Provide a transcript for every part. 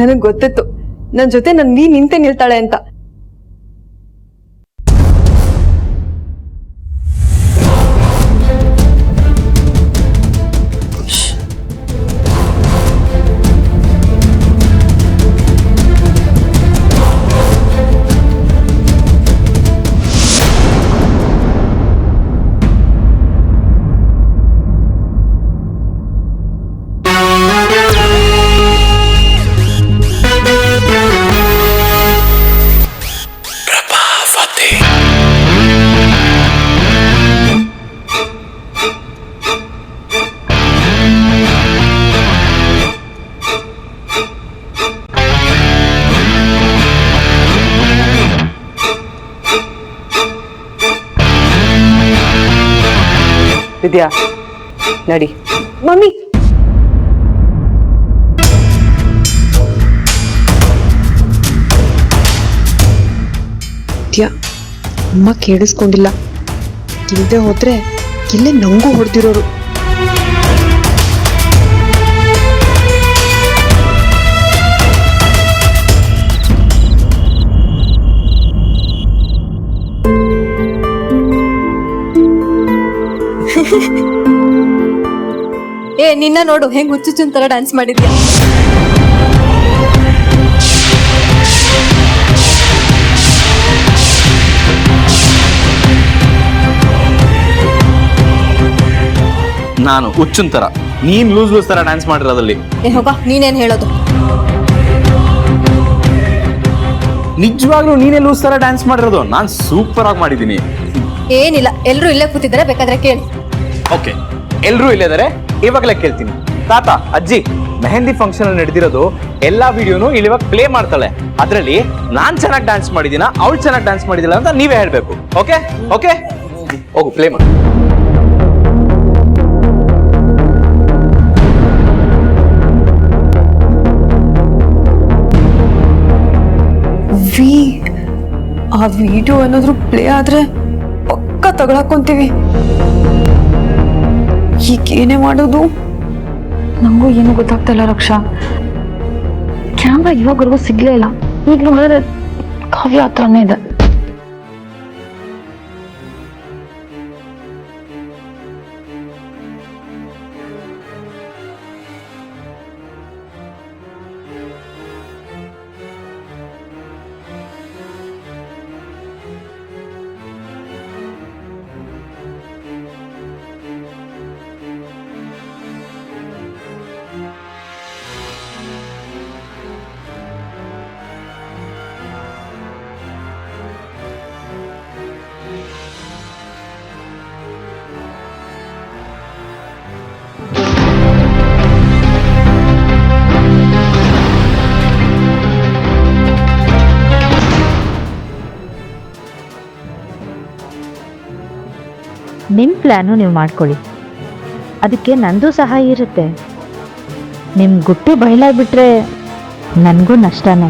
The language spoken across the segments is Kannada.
ನನಗ್ ಗೊತ್ತಿತ್ತು ನನ್ ಜೊತೆ ನಿಂತೆ ನಿಲ್ತಾಳೆ ಅಂತ. ವಿದ್ಯಾ ನಡಿ. ಮಮ್ಮಿ ವಿದ್ಯಾ ಅಮ್ಮ ಕೇಳಿಸ್ಕೊಂಡಿಲ್ಲ. ಇಲ್ದೆ ಹೋದ್ರೆ ಇಲ್ಲೇ ನಂಗೂ ಹೊಡೆದಿರೋರು. ನಿನ್ನ ನೋಡು ಹೆಂಗ್ ಹುಚ್ಚುಚ್ಚನ್ ತರ ಡ್ಯಾನ್ಸ್ ಮಾಡಿದ್ಯಾ. ನಾನು ಹುಚ್ಚನ್ ತರ, ನೀನ್ ಲೂಸ್ ತರ ಡ್ಯಾನ್ಸ್ ಮಾಡಿರೋದಲ್ಲಿ. ಹೋಗ, ನೀನೇನ್ ಹೇಳೋದು? ನಿಜವಾಗ್ಲೂ ನೀನೇ ಲೂಸ್ ತರ ಡ್ಯಾನ್ಸ್ ಮಾಡಿರೋದು. ನಾನ್ ಸೂಪರ್ ಆಗಿ ಮಾಡಿದೀನಿ. ಏನಿಲ್ಲ, ಎಲ್ರು ಇಲ್ಲೇ ಕೂತಿದ್ದಾರೆ, ಬೇಕಾದ್ರೆ ಕೇಳಿ. ಓಕೆ, ಎಲ್ರೂ ಇಲ್ಲಿದ್ದಾರೆ, ಇವಾಗಲೇ ಕೇಳ್ತೀನಿ. ತಾತ, ಅಜ್ಜಿ, ಮೆಹಂದಿ ಫಂಕ್ಷನ್ ನಡೆದಿರೋದು ಎಲ್ಲಾ ವಿಡಿಯೋನು ಇವಾಗ ಪ್ಲೇ ಮಾಡ್ತಾಳೆ. ಅದ್ರಲ್ಲಿ ನಾನ್ ಚೆನ್ನಾಗಿ ಡ್ಯಾನ್ಸ್ ಮಾಡಿದೀನ, ಅವಳು ಚೆನ್ನಾಗಿ ಡ್ಯಾನ್ಸ್ ಮಾಡಿದಿಲ್ಲ ಅಂತ ನೀವೇ ಹೇಳ್ಬೇಕು. ಓಕೆ ಓಕೆ, ಹೋಗು ಪ್ಲೇ ಮಾಡಿ. ಆ ವಿಡಿಯೋ ಏನಾದ್ರು ಪ್ಲೇ ಆದ್ರೆ ಪಕ್ಕ ತಗೊಳಕೊಂತೀವಿ. ಈಗೇನೇ ಮಾಡೋದು? ನಂಗೂ ಏನು ಗೊತ್ತಾಗ್ತಾ ಇಲ್ಲ ರಕ್ಷಾ. ಕ್ಯಾಮ್ರಾ ಇವಾಗವರೆಗೂ ಸಿಗ್ಲೇ ಇಲ್ಲ. ಈಗ ನೋಡಿದ್ರೆ ಕಾವ್ಯ ಹತ್ರನೇ ಇದೆ. ನಿಮ್ಮ ಪ್ಲ್ಯಾನು ನೀವು ಮಾಡ್ಕೊಳ್ಳಿ, ಅದಕ್ಕೆ ನಂದು ಸಹಾಯ ಇರುತ್ತೆ. ನಿಮ್ಮ ಗುಟ್ಟು ಬಯಲಾಗ್ಬಿಟ್ರೆ ನನಗೂ ನಷ್ಟನೇ.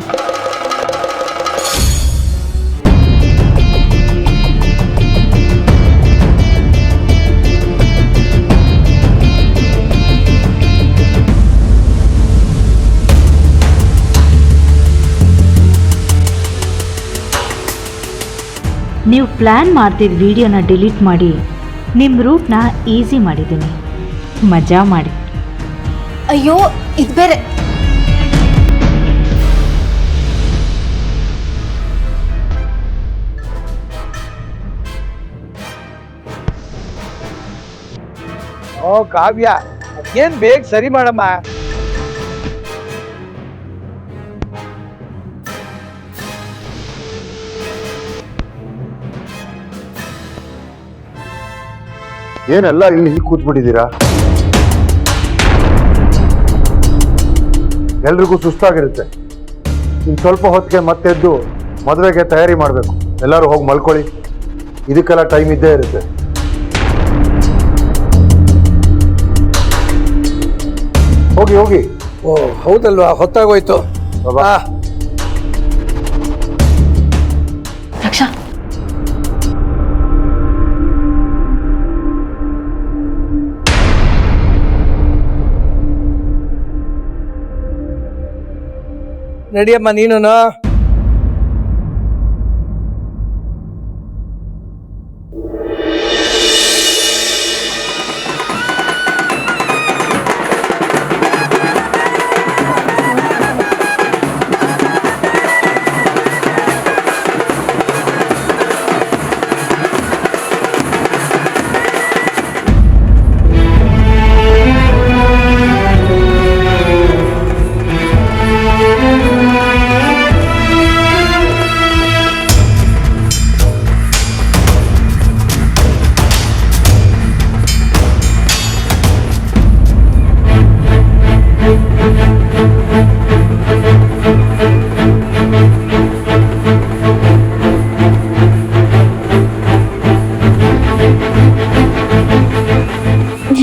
ನೀವು ಪ್ಲ್ಯಾನ್ ಮಾಡ್ತಿದ್ದ ವಿಡಿಯೋನ ಡಿಲೀಟ್ ಮಾಡಿ ನಿಮ್ಮ ರೂಟ್ನ ಈಸಿ ಮಾಡಿದ್ದೀನಿ. ಮಜಾ ಮಾಡಿ. ಅಯ್ಯೋ, ಇದು ಬೇರೆ. ಓ ಕಾವ್ಯ, ಏನ್ ಬೇಗ ಸರಿ ಮಾಡಮ್ಮ. ಏನೆಲ್ಲ ಇಲ್ಲಿ ಹೀಗೆ ಕೂತ್ಬಿಟ್ಟಿದ್ದೀರಾ? ಎಲ್ರಿಗೂ ಸುಸ್ತಾಗಿರುತ್ತೆ. ಇನ್ನು ಸ್ವಲ್ಪ ಹೊತ್ತಿಗೆ ಮತ್ತೆದ್ದು ಮದುವೆಗೆ ತಯಾರಿ ಮಾಡಬೇಕು. ಎಲ್ಲರೂ ಹೋಗಿ ಮಲ್ಕೊಳ್ಳಿ. ಇದಕ್ಕೆಲ್ಲ ಟೈಮ್ ಇದ್ದೇ ಇರುತ್ತೆ. ಹೋಗಿ ಹೋಗಿ. ಓ ಹೌದಲ್ವಾ, ಹೊತ್ತಾಗೋಯ್ತು. ಬಾ. ರಕ್ಷಾ, ನಡಿಯಮ್ಮ ನೀನು.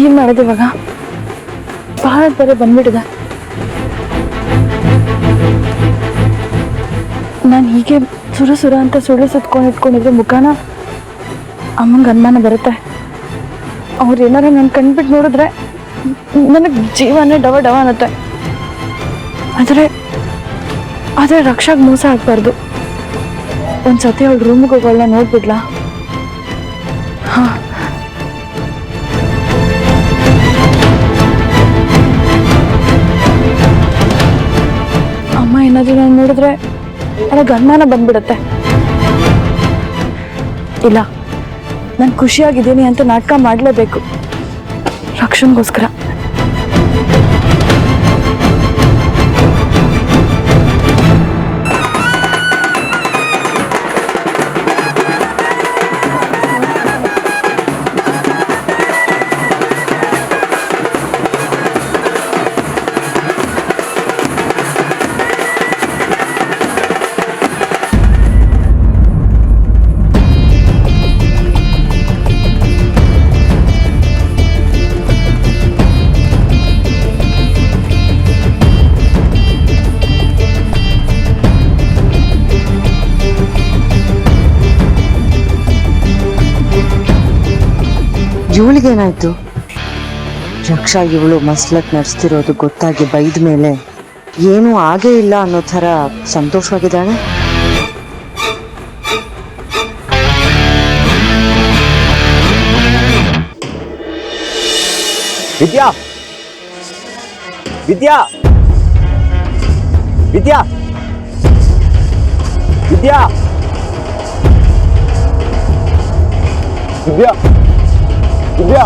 ಏನ್ ಮಾಡೋದು ಇವಾಗ? ಬಹಳ ಬೇರೆ ಬಂದ್ಬಿಟ್ಟಿದೆ. ನಾನು ಹೀಗೆ ಸುರ ಅಂತ ಸುಳ್ಳು ಇಟ್ಕೊಂಡಿದ್ರೆ ಮುಖಾನ ಅಮ್ಮಂಗೆ ಅನುಮಾನ ಬರುತ್ತೆ. ಅವ್ರು ಏನಾರ ನಾನು ಕಂಡ್ಬಿಟ್ಟು ನೋಡಿದ್ರೆ ನನಗೆ ಜೀವನೇ ಡವ ಅನ್ನತ್ತೆ. ಆದರೆ ರಕ್ಷಾಗ್ ಮೋಸ ಆಗ್ಬಾರ್ದು. ಒಂದ್ಸತಿ ಅವಳು ರೂಮಿಗೆ ಹೋಗೋಲ್ಲ ನೋಡ್ಬಿಡ್ಲಾ? ಹಾ, ಅಮ್ಮ ಏನಾದರೂ ನಾನು ನೋಡಿದ್ರೆ ನನಗೆ ಅನುಮಾನ ಬಂದ್ಬಿಡತ್ತೆ. ಇಲ್ಲ, ನಾನು ಖುಷಿಯಾಗಿದ್ದೀನಿ ಅಂತ ನಾಟಕ ಮಾಡಲೇಬೇಕು ರಕ್ಷನ್ಗೋಸ್ಕರ. ಇವಳಿಗೇನಾಯ್ತು? ರಕ್ಷಾ ಇವಳು ಮಸ್ಲತ್ ನಡೆಸ್ತಿರೋದು ಗೊತ್ತಾಗಿ ಬೈದ ಮೇಲೆ ಏನೂ ಆಗೇ ಇಲ್ಲ ಅನ್ನೋ ಥರ ಸಂತೋಷವಾಗಿದ್ದಾಳೆ. ವಿದ್ಯಾ ವಿದ್ಯಾ ವಿದ್ಯಾ ವಿದ್ಯಾ ವಿದ್ಯಾ ವಿದ್ಯಾ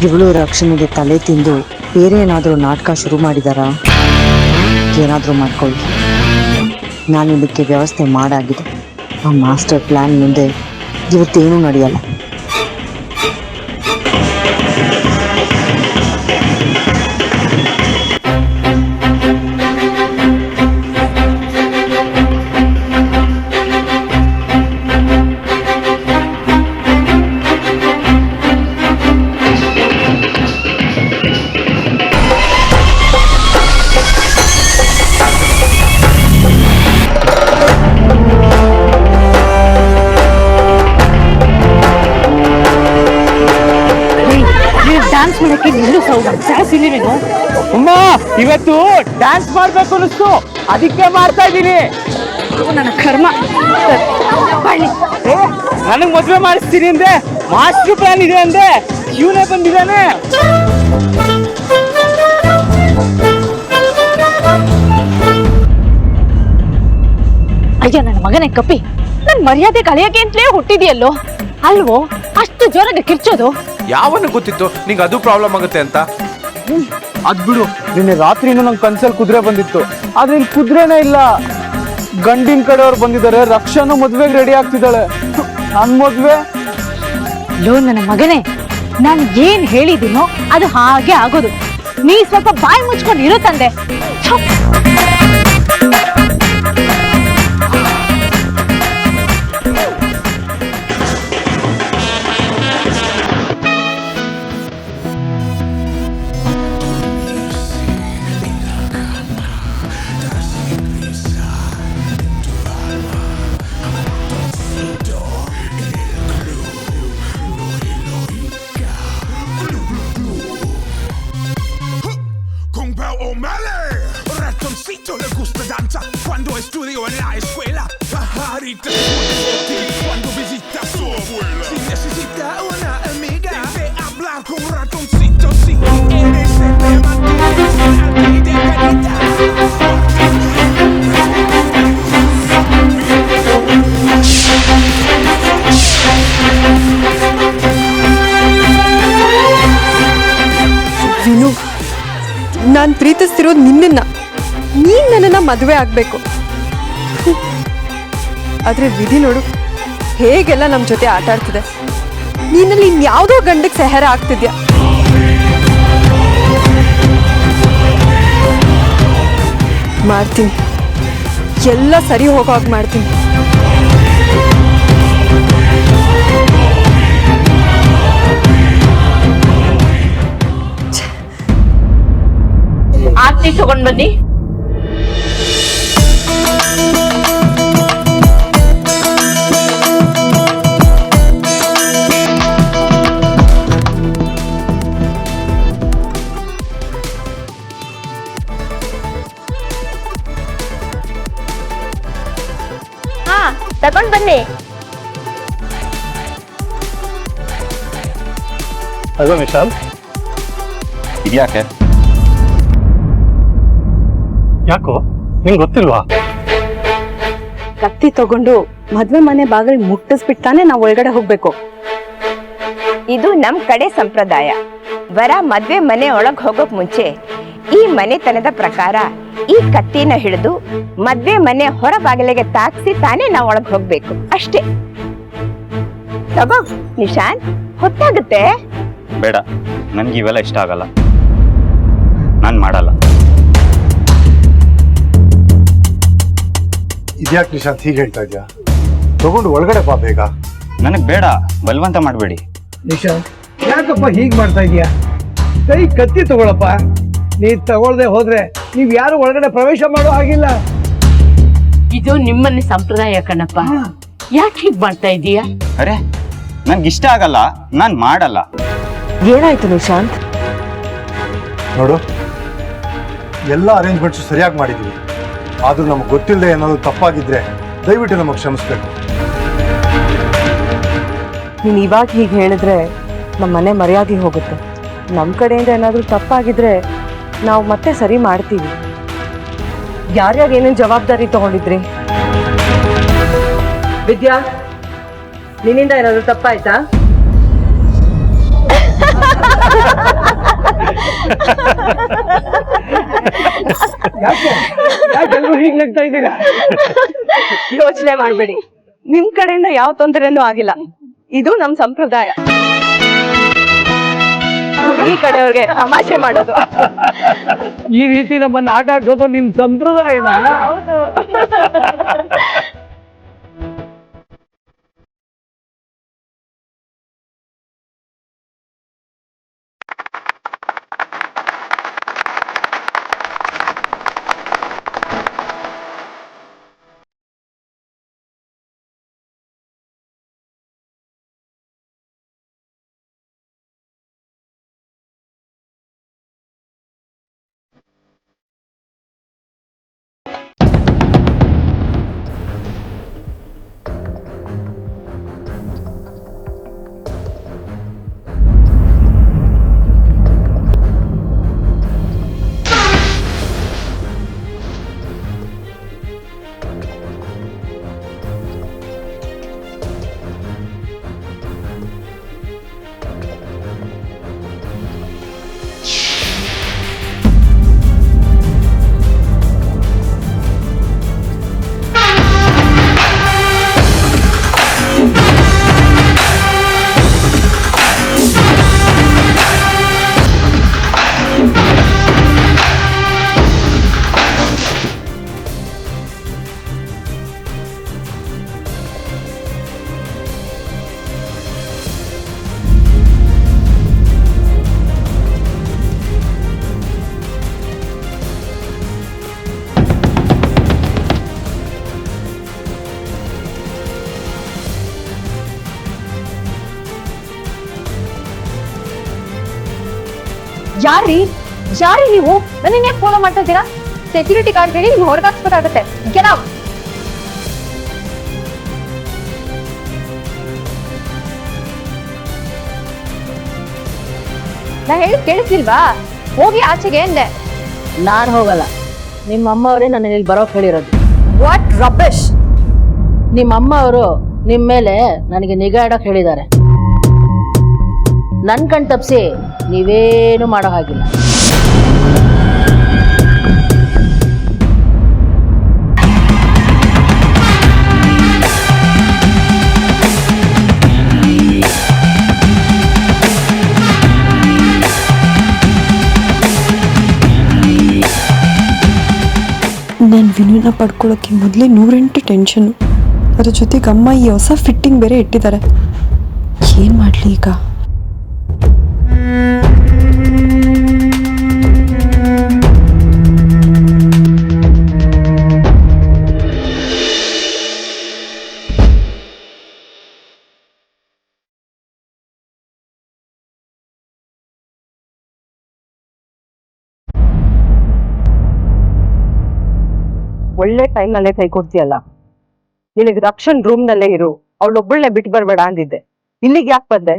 ಇವಳು ರಕ್ಷಣೆಗೆ ತಲೆ ತಿಂದು ಬೇರೆ ಏನಾದರೂ ನಾಟಕ ಶುರು ಮಾಡಿದಾರಾ? ಏನಾದರೂ ಮಾಡ್ಕೊಳ್ಳಿ, ನಾನು ಇದಕ್ಕೆ ವ್ಯವಸ್ಥೆ ಮಾಡಾಗಿದೆ. ಆ ಮಾಸ್ಟರ್ ಪ್ಲಾನ್ ಮುಂದೆ ಇವತ್ತೇನೂ ನಡೆಯಲ್ಲ. ಅಮ್ಮ, ಇವತ್ತು ಡ್ಯಾನ್ಸ್ ಮಾಡ್ಬೇಕು ಅನಿಸ್ತು, ಅದಕ್ಕೆ ಮಾಡ್ತಾ ಇದ್ದೀನಿ. ನನ್ನ ಕರ್ಮ. ನನಗ್ ಮದ್ವೆ ಮಾಡಿಸ್ತೀನಿ ಅಂದೆ, ಮಾಸ್ಟರ್ ಪ್ಲಾನ್ ಇದೆ ಅಂದೆ, ಇವನೇ ಬಂದಿದ್ದಾನೆ. ಅಯ್ಯೋ ನನ್ನ ಮಗನೇ ಕಪ್ಪಿ, ನನ್ ಮರ್ಯಾದೆ ಕಳೆಯಕ್ಕೆ ಅಂತಲೇ ಹುಟ್ಟಿದ್ಯಲ್ಲೋ ಅಲ್ವೋ ಅಷ್ಟು ಜೋರಾಗಿ ಕಿರ್ಚೋದು? ಯಾವನು ಗೊತ್ತಿತ್ತು ನಿಂಗೆ ಅದು ಪ್ರಾಬ್ಲಮ್ ಆಗುತ್ತೆ ಅಂತ? ಅದ್ ಬಿಡು, ನಿನ್ನೆ ರಾತ್ರಿನೂ ನಂಗೆ ಕನ್ಸಲ್ಲಿ ಕುದುರೆ ಬಂದಿತ್ತು, ಆದ್ರೆ ಇಲ್ಲಿ ಕುದುರೆನೇ ಇಲ್ಲ. ಗಂಡಿನ ಕಡೆಯವ್ರು ಬಂದಿದ್ದಾರೆ, ರಕ್ಷಾನು ಮದ್ವೆಗೆ ರೆಡಿ ಆಗ್ತಿದ್ದಾಳೆ. ನನ್ ಮದ್ವೆ ಲೋ ನನ್ನ ಮಗನೇ, ನಾನು ಏನ್ ಹೇಳಿದ್ದೀನೋ ಅದು ಹಾಗೆ ಆಗೋದು. ನೀ ಸ್ವಲ್ಪ ಬಾಯಿ ಮುಚ್ಕೊಂಡು ಇರು ತಂದೆ. ahorita cuando visita su abuela. Si necesita una amiga, debe hablar con ratoncito. Si quieres se te mantiene de calidad. Vinu, ನಾನು ಪ್ರೀತಿಸ್ತಿರೋದು ನಿನ್ನನ್ನ. ನೀನ್ ನನ್ನನ್ನ ಮದುವೆ ಆಗ್ಬೇಕು. ಆದ್ರೆ ವಿಧಿ ನೋಡು ಹೇಗೆಲ್ಲ ನಮ್ಮ ಜೊತೆ ಆಟ ಆಡ್ತಿದೆ. ನೀನಲ್ಲಿ ಇನ್ಯಾವುದೋ ಗಂಡಕ್ಕೆ ಸಹಾರ ಆಗ್ತಿದ್ಯಾ. ಮಾಡ್ತೀನಿ, ಎಲ್ಲ ಸರಿ ಹೋಗೋ ಹಾಗೆ ಮಾಡ್ತೀನಿ. ಆರ್ತಿ ತಗೊಂಡ್ ಬನ್ನಿ. ತಗೊಂಡ್ ಬನ್ನಿ. ಅಲ್ವಾ ವಿಶಾಲ್? ಇದ್ಯಾಕೆ? ಯಾಕೋ ನಿಂಗೆ ಗೊತ್ತಿಲ್ವಾ? ಕತ್ತಿ ತಗೊಂಡು ಮದ್ವೆ ಮನೆ ಬಾಗಿಲು ಮುಟ್ಟಿಸ್ಬಿಟ್ಟಾನೆ ನಾವು ಒಳಗಡೆ ಹೋಗ್ಬೇಕು. ಇದು ನಮ್ ಕಡೆ ಸಂಪ್ರದಾಯ. ವರ ಮದ್ವೆ ಮನೆ ಒಳಗ್ ಹೋಗೋಕ್ ಮುಂಚೆ ಈ ಮನೆತನದ ಪ್ರಕಾರ ಈ ಕತ್ತಿನ ಹಿಡಿದು ಮದ್ವೆ ಮನೆ ಹೊರ ಬಾಗಿಲಿಗೆ ತಾಕ್ಸಿ ತಾನೇ ನಾವು ಒಳಗ್ ಹೋಗ್ಬೇಕು ಅಷ್ಟೇ. ತಗೋ ನಿಶಾಂತ್, ಹೊತ್ತಾಗುತ್ತೆ. ಬೇಡ, ನನ್ಗೆ ಇವೆಲ್ಲ ಇಷ್ಟ ಆಗಲ್ಲ, ನಾನು ಮಾಡಲ್ಲ. ಇದ್ಯಾಕೆ ನಿಶಾಂತ್ ಹೀಗೆ ಹೇಳ್ತಾ ಇದ್ಯಾ? ತಗೊಂಡು ಒಳಗಡೆ ಬಾ ಬೇಗ. ನನಗೆ ಬೇಡ, ಬಲವಂತ ಮಾಡಬೇಡಿ. ನಿಶಾಂತ್, ಯಾಕಪ್ಪ ಹೀಗ್ ಮಾಡ್ತಾ ಇದೀಯಾ? ಕೈ ಕತ್ತಿ ತಗೊಳಪ್ಪ. ನೀವ್ ತಗೊಳ್ದೆ ಹೋದ್ರೆ ನೀವ್ ಯಾರು ಒಳಗಡೆ ಪ್ರವೇಶ ಮಾಡೋ ಹಾಗಿಲ್ಲ. ಇದು ನಿಮ್ಮನೆ ಸಂಪ್ರದಾಯ ಕಣಪ್ಪ, ಯಾಕೆ ಹೀಗ್ ಮಾಡ್ತಾ ಇದೀಯಾ? ಅರೆ, ನನ್ಗೆ ಇಷ್ಟ ಆಗಲ್ಲ, ನಾನು ಮಾಡಲ್ಲ. ಏನಾಯ್ತು ನಿಶಾಂತ್? ನೋಡು, ಎಲ್ಲ ಅರೇಂಜ್ಮೆಂಟ್ಸು ಸರಿಯಾಗಿ ಮಾಡಿದೀವಿ. ಆದ್ರೂ ನಮಗೆ ಗೊತ್ತಿಲ್ಲದೆ ಏನಾದ್ರು ತಪ್ಪಾಗಿದ್ರೆ ದಯವಿಟ್ಟು ನಮಗೆ ಕ್ಷಮಿಸ್ಬೇಕು. ನೀನು ಇವಾಗ ಹೀಗೆ ಹೇಳಿದ್ರೆ ನಮ್ಮ ಮನೆ ಮರ್ಯಾದೆ ಹೋಗುತ್ತೆ. ನಮ್ಮ ಕಡೆಯಿಂದ ಏನಾದರೂ ತಪ್ಪಾಗಿದ್ರೆ ನಾವು ಮತ್ತೆ ಸರಿ ಮಾಡ್ತೀವಿ. ಯಾರ್ಯಾರು ಏನೇನು ಜವಾಬ್ದಾರಿ ತಗೊಂಡಿದ್ರಿ? ವಿದ್ಯಾ, ನಿನ್ನಿಂದ ಏನಾದರೂ ತಪ್ಪಾಯ್ತಾ? ಯಾಕೆಲ್ಲರೂ ಹೀಗ್ ನಗ್ತಾ ಇದ್ದೀರಾ? ಯೋಚನೆ ಮಾಡ್ಬೇಡಿ, ನಿಮ್ ಕಡೆಯಿಂದ ಯಾವ ತೊಂದರೆನೂ ಆಗಿಲ್ಲ. ಇದು ನಮ್ ಸಂಪ್ರದಾಯ. ಈ ಕಡೆಯವ್ರಿಗೆ ತಮಾಷೆ ಮಾಡೋದು. ಈ ರೀತಿ ನಮ್ಮನ್ನ ಆಟ ಆಡ್ಸೋದು ನಿಮ್ ಸಂಪ್ರದಾಯನ? ಯಾರ್ರೀ ನೀವು ನನ್ನ ಯಾಕೆ ಫಾಲೋ ಮಾಡ್ತಾ ಇದ್ದೀರಾ? ಸೆಕ್ಯೂರಿಟಿ ಗಾರ್ಡ್ ಹೇಳಿ ನೀವು ಹೊರಗೆ ಹಾಕ್ಸ್ಬೇಕಾಗತ್ತೆ. Get out. ನಾ ಹೇಳಿ ಕೇಳಿಸಿಲ್ವಾ? ಹೋಗಿ ಆಚೆಗೆ ಎಂದೆ. ನಾನು ಹೋಗಲ್ಲ, ನಿಮ್ಮ ಅಮ್ಮ ಅವರೇ ನನ್ನ ಇಲ್ಲಿ ಬರೋಕ್ ಹೇಳಿರೋದು. What rubbish! ನಿಮ್ಮ ಅಮ್ಮ ಅವರು ನಿಮ್ಮ ಮೇಲೆ ನನಗೆ ನಿಗಾ ಇಡೋಕೆ ಹೇಳಿದ್ದಾರೆ. ನನ್ನ ಕಣ್ ತಪ್ಪಿಸಿ ನೀವೇನು ಮಾಡೋ ಹಾಗಿಲ್ಲ. ನಾನು ವಿನೂನ ಪಡ್ಕೊಳ್ಳೋಕ್ಕೆ ಮೊದಲೇ 108 ಟೆನ್ಷನ್ನು. ಅದ್ರ ಜೊತೆಗೆ ಅಮ್ಮ ಈ ಹೊಸ ಫಿಟ್ಟಿಂಗ್ ಬೇರೆ ಇಟ್ಟಿದ್ದಾರೆ. ಏನು ಮಾಡಲಿ ಈಗ? ಒಳ್ಳೆ ಟೈಮ್ನಲ್ಲೇ ಕೈ ಕೊಡ್ತೀಯಲ್ಲ. ನಿನಗೆ ರಕ್ಷಣ್ ರೂಮ್ನಲ್ಲೇ ಇರು, ಅವಳೊಬ್ಬಳನ್ನೇ ಬಿಟ್ಟು ಬರಬೇಡ ಅಂದಿದ್ದೆ. ಇಲ್ಲಿಗೆ ಯಾಕೆ ಬಂದೆ?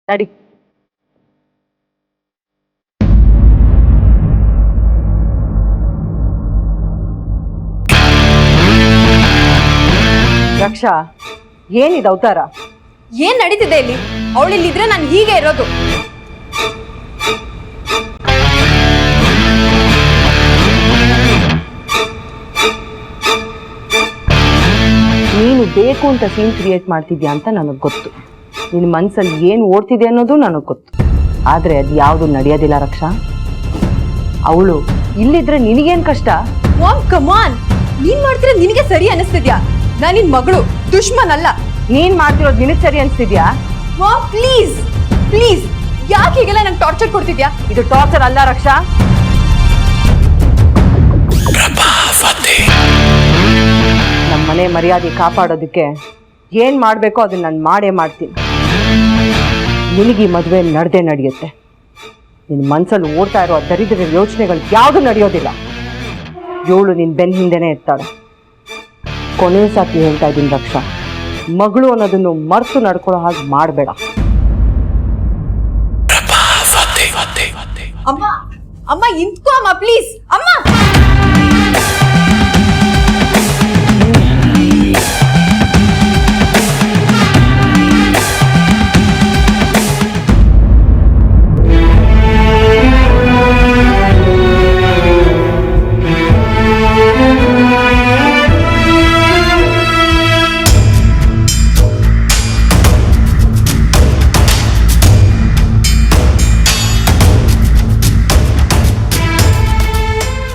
ನಡಿ. ರಕ್ಷಾ, ಏನಿದೆ ಅವತಾರ? ಏನ್ ನಡೀತಿದೆ ಇಲ್ಲಿ? ಅವಳಿಲ್ಲಿದ್ರೆ ನಾನು ಹೀಗೆ ಇರೋದು. ನೀನು ಬೇಕು ಅಂತ ಸೀನ್ ಕ್ರಿಯೇಟ್ ಮಾಡ್ತಿದ್ಯಾ ಅಂತ ನನಗೆ ಗೊತ್ತು. ನಿನ್ನ ಮನ್ಸಲ್ಲಿ ಏನು ಓಡ್ತಿದೆ ಅನ್ನೋದು ನನಗೆ ಗೊತ್ತು. ಆದ್ರೆ ಅದು ಯಾವುದು ನಡೆಯೋದಿಲ್ಲ ರಕ್ಷಾ. ಅವಳು ಇಲ್ಲಿದ್ರೆ ನಿನಗೇನ್ ಕಷ್ಟ? ಮಾಮ್ ಕಮ್ ಆನ್, ನೀನ್ ಮಾಡ್ತಿರೋ ನಿನಗೆ ಸರಿ ಅನಿಸ್ತಿದ್ಯಾ? ನಾನು ನಿನ್ ಮಗಳು, ದುಶ್ಮನ್ ಅಲ್ಲ. ನೀನ್ ಮಾಡ್ತಿರೋದು ನಿನಗೆ ಸರಿ ಅನ್ಸ್ತಿದ್ಯಾ? ಮಾಮ್ ಪ್ಲೀಸ್ ಪ್ಲೀಸ್, ಯಾಕೆ ಹೀಗೆಲ್ಲ ನಂಗೆ ಟಾರ್ಚರ್ ಕೊಡ್ತಿದ್ಯಾ? ಇದು ಟಾರ್ಚರ್ ಅಲ್ಲ ರಕ್ಷಾ. ನಮ್ಮ ಮನೆ ಮರ್ಯಾದೆ ಕಾಪಾಡೋದಕ್ಕೆ ಏನ್ ಮಾಡ್ಬೇಕೋ ಅದನ್ನ ನಾನು ಮಾಡೇ ಮಾಡ್ತೀನಿ. ನಿನಗೆ ಮದುವೆ ನಡೆದೇ ನಡೆಯುತ್ತೆ. ನಿನ್ನ ಮನ್ಸಲ್ಲಿ ಓಡ್ತಾ ಇರೋ ದರಿದ್ರ ಯೋಚನೆಗಳು ಯಾವುದು ನಡೆಯೋದಿಲ್ಲ. ಇವಳು ನಿನ್ ಬೆನ್ನ ಹಿಂದೆನೇ ಇರ್ತಾಳೆ. ಕೊನೆ ಸಾಕಿ ಹೇಳ್ತಾ ಇದ್ದೀನಿ ರಕ್ಷಾ, ಮಗಳು ಅನ್ನೋದನ್ನು ಮರೆತು ನಡ್ಕೊಳ್ಳೋ ಹಾಗೆ ಮಾಡಬೇಡ. ಅಮ್ಮ ಅಮ್ಮ ಇಂತ್ಕೋ ಅಮ್ಮ ಪ್ಲೀಸ್ ಅಮ್ಮ.